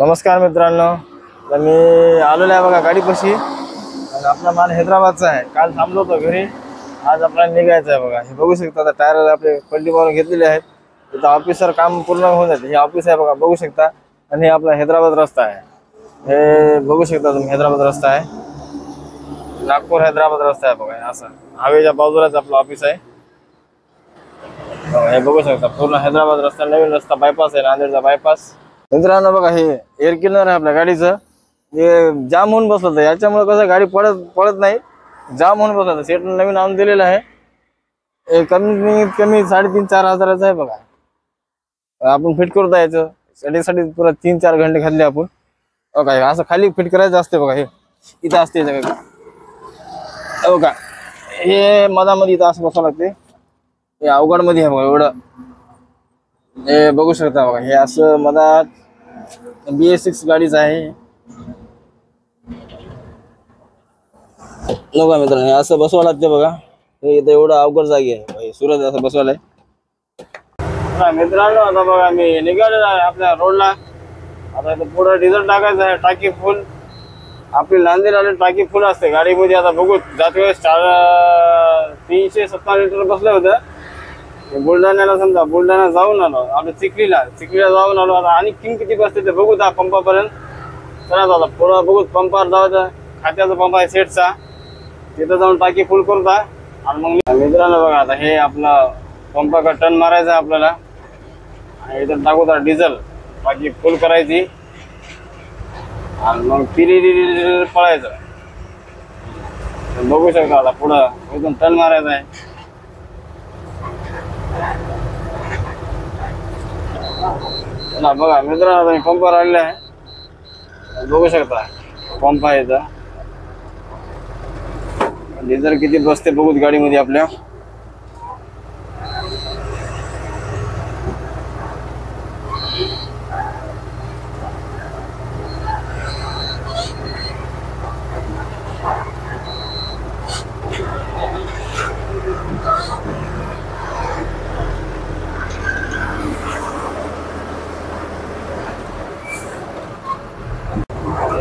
नमस्कार मित्रांनो, तर मी आलेलो आहे बघा गाडीपाशी आणि आपला माल हैदराबादचा आहे। काल थांबलो होतो घरी, आज आपल्याला निघायचं आहे बघा। हे बघू शकता, आता टायर आपले पलटी मारून घेतलेले आहेत। इथं ऑफिसर काम पूर्ण होऊन जाते। हे ऑफिस आहे बघा, बघू शकता। आणि हे आपला हैदराबाद रस्ता आहे। हे बघू शकता तुम्ही, हैदराबाद रस्ता आहे, नागपूर हैदराबाद रस्ता आहे बघा। असं हवेच्या बाजूलाच आपलं ऑफिस आहे। हे बघू शकता, पूर्ण हैदराबाद रस्ता, नवीन रस्ता, बायपास आहे, नांदेडचा बायपास। मित्रांनो बघा, हे एअर क्लिनर आहे आपल्या गाडीचं। हे जाम होऊन बसलं होतं, याच्यामुळे कसं गाडी पळत नाही, जाम होऊन बसलं होतं। सेट नवीन आणून दिलेलं आहे। हे कमीत कमी 3,500-4 हजाराचं आहे बघा। आपण फिट करू द्यायचं साठी पुरा 3-4 घंटे घातले आपण। काय असं खाली फिट करायचं असते बघा। हे इथं असते बघा, हे मधामध्ये इथं असं बसावं लागते। हे अवघड मध्ये आहे बघा एवढं। हे बघू शकता बघा, हे असं मधात BS6 गाडीच आहे बघा मित्रांनो। हे असं बसवावं लागते बघा। हे इथं एवढं अवघड जागी आहे, सुरत असं बसवायला आहे मित्रांनो। आता बघा मी निघालेलो आहे आपल्या रोडला। आता इथं पुढे डिझेल टाकायचं आहे, टाकी फुल। आपली नांदेड आली टाकी फुल असते गाडीमध्ये। आता बघू, जात वेळेस 357 लिटर बसलं होतं। बुलढाण्याला समजा, बुलढाणा जाऊन आलो, आपल्या चिखलीला जाऊन आलो। आता आणि किती बसते ते बघू, त्या पंपापर्यंत चला। आता पुढं बघू, पंपावर जाऊ, खात्याचा पंप आहे सेटचा, तिथं जाऊन टाकी फुल करता। आणि मग मित्रांनो बघा, आता हे आपला पंपाकडे टर्न मारायचा आपल्याला आणि इथं टाकू तर डिझेल, टाकी फुल करायची आणि मग पिरी पळायचं। बघू शकता, आता पुढं इथून टर्न मारायचा आहे। बघा मित्रांनो, पंपावर आलेला आहे, बघू शकता पंप आहे इथं। डिझेल किती बसते बघूच गाडीमध्ये आपल्या।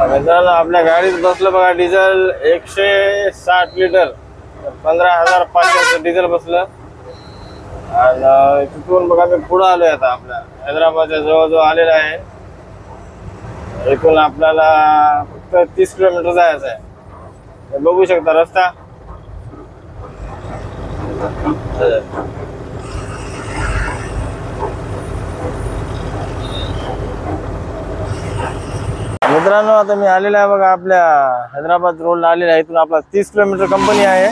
मित्रांनो आपल्या गाडीत बसलं बघा डिझेल 160 लिटर, 15,500 डिझेल बसलं। आणि तिथून बघा मी पुढं आलोय, आता आपल्या हैदराबादच्या जवळ आलेला आहे। एकूण आपल्याला फक्त 30 किलोमीटर जायचं आहे। बघू शकता रस्ता। मित्रांनो आता मी आलेला आहे बघा, आपल्या हैदराबाद रोडला आलेला आहे। इथून आपला 30 किलोमीटर कंपनी आहे।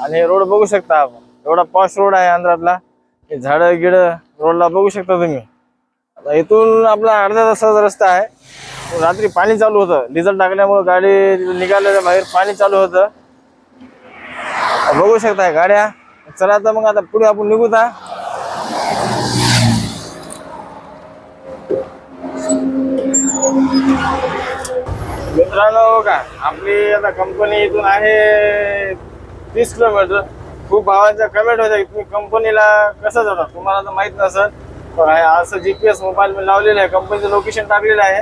आणि हे रोड बघू शकता आपण, एवढा पॉश रोड आहे आंध्रातला। हे झाडं गिड रोडला बघू शकता तुम्ही। आता इथून आपला अर्ध्या तासाचा रस्ता आहे। रात्री पाणी चालू होतं, डिझेल टाकल्यामुळे गाडी निघालेल्या बाहेर पाणी चालू होतं, बघू शकता गाड्या। चला तर मग आता पुढे आपण निघू। मित्रांनो का आपली आता कंपनी इथून आहे 30 किलोमीटर। खूप भावांच्या कमेंट होत्या, तुम्ही कंपनीला कसं जाता, तुम्हाला तर माहित नसेल, पण असं GPS मोबाईल मी लावलेलं आहे, कंपनीचं लोकेशन टाकलेलं आहे।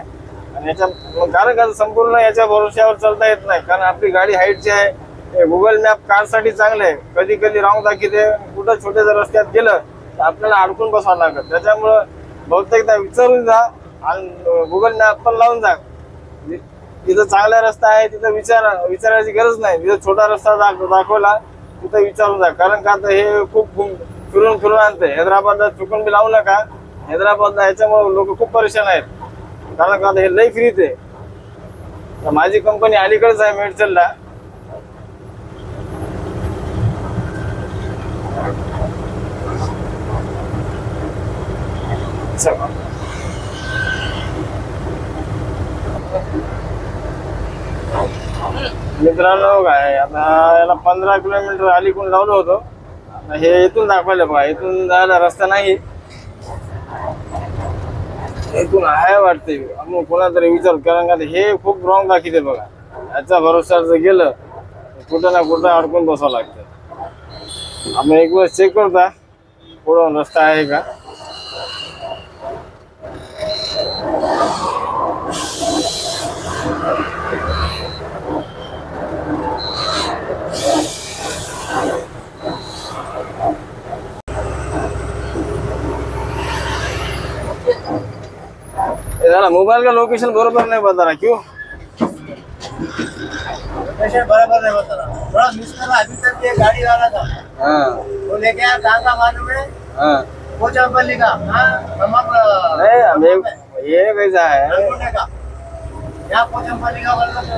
आणि याच्या कारण का संपूर्ण याच्या भरोश्यावर चालता येत नाही, कारण आपली गाडी हाईटची आहे। गुगल मॅप कारसाठी चांगलं आहे, कधी कधी रॉंग दाखवते। कुठं छोट्या रस्त्यात गेलं तर आपल्याला अडकून बसावं लागतं। त्याच्यामुळं बहुतेकदा विचारून जा आणि गुगल मॅप पण लावून जा। जिथं चांगला रस्ता आहे तिथं विचारायची गरज नाही। जिथं छोटा रस्ता दाखवला तिथं विचारून जा, कारण का आता हे खूप फिरून आणते। हैदराबादला चुकून बी लावू नका, हैदराबादला याच्यामुळे लोक खूप परेशान आहेत, कारण का हे लई फ्रीत आहे। माझी कंपनी अलीकडेच आहे, मेडचलला। मित्रांनो काय, आता याला 15 किलोमीटर अलीकडून लावलं होतं। हे इथून दाखवलं बघा, इथून जायला रस्ता नाही, इथून आहे वाटते। मग कोणातरी विचार, कारण का हे खूप रॉंग दाखवते बघा। याचा भरोसा जर गेलं कुठं ना कुठं अडकून बसावं लागतं। आपण एक वेळ चेक करता पुढं रस्ता आहे का। जरा मोबाइल का लोकेशन बरोबर नहीं बता रहा, क्यों? लोकेशन बराबर नहीं बता रहा, थोड़ा मिस करा। अभी तक ये गाड़ी वाला था, हाँ वो लेके आया, कहाँ का मालूम है? हाँ। पोचापल्ली का। नहीं अभी ये कैसा है, नलगुंडे का। यहाँ पोचापल्ली का बोलना तो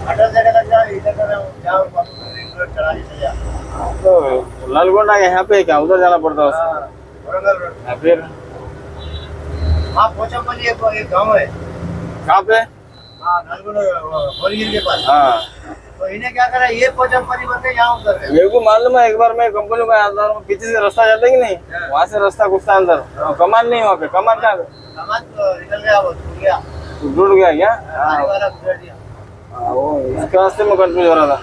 अटल जगह लग जाओ, इधर का जाओ, रिंग रोड चला के जा। तो लालगोंडा यहाँ पे क्या उधर जाना पड़ता है? वरंगल रोड। हाँ, फिर हाँ, पोचापल्ली एक गाँव है। कहाँ पे? हाँ, नलगुंडे बोरीगिर के पास। हाँ तो इन्हें क्या करा, ये पोचापल्ली बन के यहाँ उतर गए। मेरे को मालूम है, एक बार मैं कंपनी में आता हूँ, पीछे से रास्ता जाता है कि नहीं, वहाँ से रास्ता घुसता अंदर, कमान नहीं वहाँ पे, कमान कहाँ पे? सामान तो निकल गया, वो टूट गया। जुड़ गया क्या? गाड़ी वाला गुजर दिया। हाँ, वो इसके रास्ते में कंफ्यूज हो रहा था।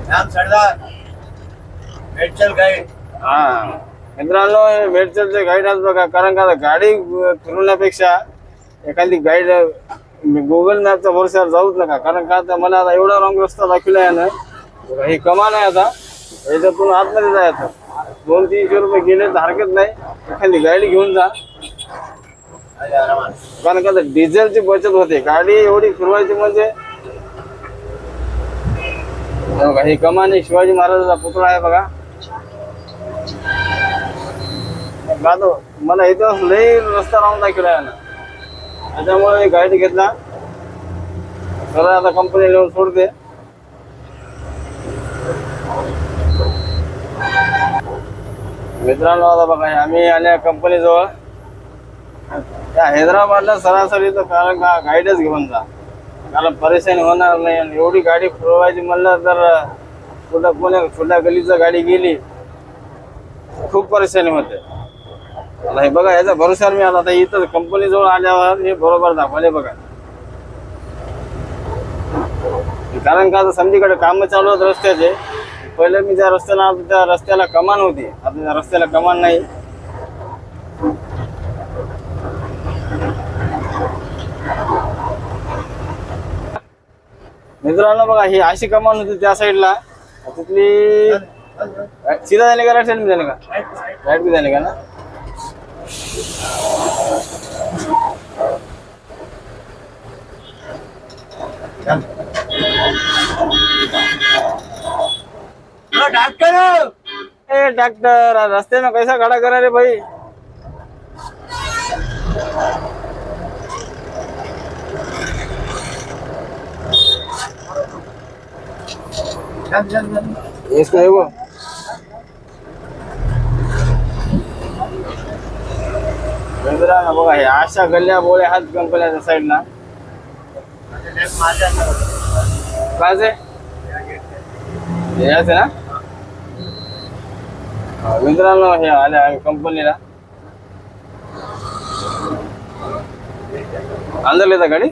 नाम सरदार मेडचल गाईड. हा मित्रांनो, हे मेडचलचे गाईड आहेत बघा. कारण का गाडी फिरवण्यापेक्षा एखादी गाईड गुगल मॅपच्या भरोश्यावर जाऊच नका. कारण का आता मला आता एवढा रॉंग रस्ता दाखवला आहे ना, ही कमान आहे, आता याच्यातून आतमध्ये जायचं. 200-300 रुपये गेले तर हरकत नाही, एखादी गाडी घेऊन जा. कारण का डिझेलची बचत होते. गाडी एवढी फिरवायची म्हणजे बघा, ही कमान आहे, शिवाजी महाराजांचा पुतळा आहे बघा. मला इथं लई रस्ता राहून दाखवला आहे ना, त्याच्यामुळे गाडी घेतला. चला आता कंपनी नेऊन सोडते. मित्रांनो आता बघा, आम्ही आल्या कंपनी जवळ. त्या हैदराबादला सरासरी तर कारण का गाईडच घेऊन जा, कारण परेशानी होणार नाही. आणि एवढी गाडी फिरवायची म्हणलं तर कुठं कोण्या छोट्या गलीचं गाडी गेली खूप परेशानी होते. आता हे बघा, याचा भरोशावर मी आला. आता इथं कंपनी जवळ आल्यावर हे बरोबर दाखवले बघा. कारण का आता समजीकडे काम चालू होत रस्त्याचे. पहिले मी ज्या रस्त्याला आलो त्या रस्त्याला कमान होती, आता त्या रस्त्याला कमान नाही. मित्रांनो बघा, ही अशी कमान होती त्या साईडला. तिथली सीधा जाने का, राइट साइड में जाने का? राइट में जाने का ना. डॉक्टर, ए डॉक्टर, रास्ते में कैसा खड़ा करा रे भाई? इसको देखो, मित्रांनो बघा, हे अशा गल्ल्या बोळे हात कंपन्याच्या साईडला. काय ते यायचं ना. मित्रांनो हे आले आम्ही कंपनीला. अंदर लेता गाडी.